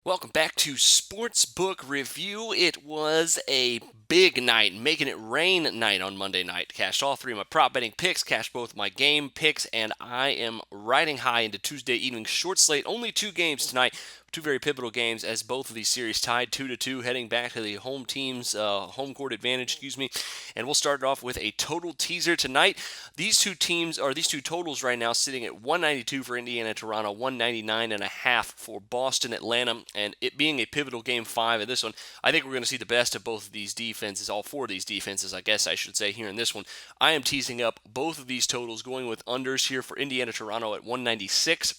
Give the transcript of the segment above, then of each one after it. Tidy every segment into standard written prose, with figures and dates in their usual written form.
Welcome back to Sportsbook Review. It was a big night, making it rain night on Monday night. Cashed all three of my prop betting picks, cashed both my game picks, and I am riding high into Tuesday evening short slate. Only two games tonight, two very pivotal games as both of these series tied 2-2, heading back to the home team's home court advantage. And we'll start it off with a total teaser tonight. These two totals right now sitting at 192 for Indiana, Toronto, 199.5 for Boston, Atlanta, and it being a pivotal game five in this one, I think we're going to see the best of both of these defenses, all four of these defenses, I guess I should say here in this one. I am teasing up both of these totals, going with unders here for Indiana, Toronto at 196.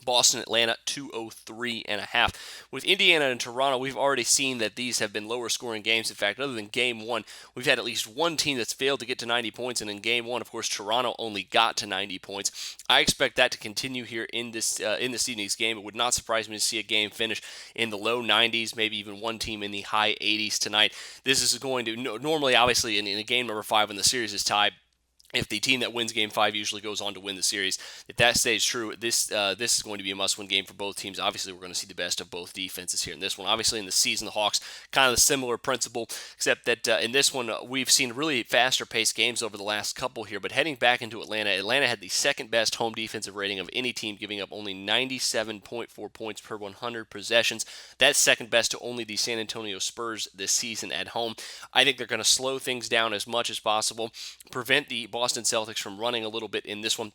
Boston, Atlanta, 203.5. With Indiana and Toronto, we've already seen that these have been lower scoring games. In fact, other than game one, we've had at least one team that's failed to get to 90 points. And in game one, of course, Toronto only got to 90 points. I expect that to continue here in this evening's game. It would not surprise me to see a game finish in the low 90s, maybe even one team in the high 80s tonight. This is going to, normally, obviously, in a game number five when the series is tied, if the team that wins Game 5 usually goes on to win the series. If that stays true, this is going to be a must-win game for both teams. Obviously, we're going to see the best of both defenses here in this one. Obviously, in the season, the Hawks, kind of a similar principle, except that in this one, we've seen really faster-paced games over the last couple here. But heading back into Atlanta, Atlanta had the second-best home defensive rating of any team, giving up only 97.4 points per 100 possessions. That's second best to only the San Antonio Spurs this season at home. I think they're going to slow things down as much as possible, prevent the Boston Celtics from running a little bit in this one.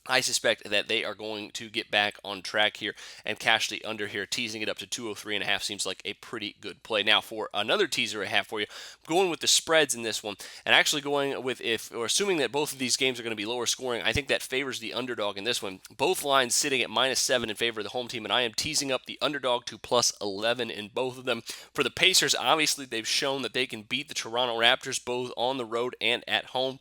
I suspect that they are going to get back on track here and cash the under here. Teasing it up to 203.5 seems like a pretty good play. Now, for another teaser I have for you, going with the spreads in this one, and actually going with, if or assuming that both of these games are going to be lower scoring, I think that favors the underdog in this one. Both lines sitting at -7 in favor of the home team, and I am teasing up the underdog to +11 in both of them. For the Pacers, obviously they've shown that they can beat the Toronto Raptors both on the road and at home.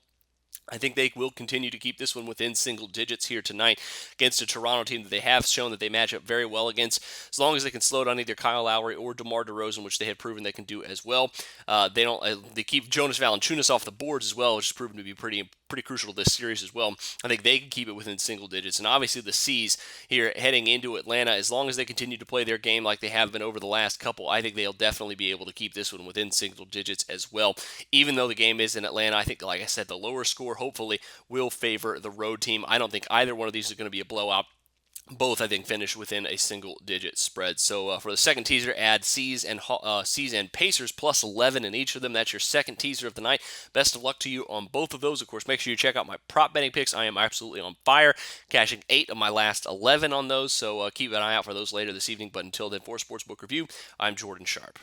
I think they will continue to keep this one within single digits here tonight against a Toronto team that they have shown that they match up very well against. As long as they can slow down either Kyle Lowry or DeMar DeRozan, which they have proven they can do as well. They keep Jonas Valanciunas off the boards as well, which has proven to be pretty crucial to this series as well. I think they can keep it within single digits. And obviously the C's here heading into Atlanta, as long as they continue to play their game like they have been over the last couple, I think they'll definitely be able to keep this one within single digits as well. Even though the game is in Atlanta, I think, like I said, the lower score hopefully will favor the road team. I don't think either one of these is going to be a blowout. Both, I think, finish within a single-digit spread. So for the second teaser, add C's and Pacers +11 in each of them. That's your second teaser of the night. Best of luck to you on both of those. Of course, make sure you check out my prop betting picks. I am absolutely on fire, cashing 8 of my last 11 on those. So keep an eye out for those later this evening. But until then, for Sportsbook Review, I'm Jordan Sharp.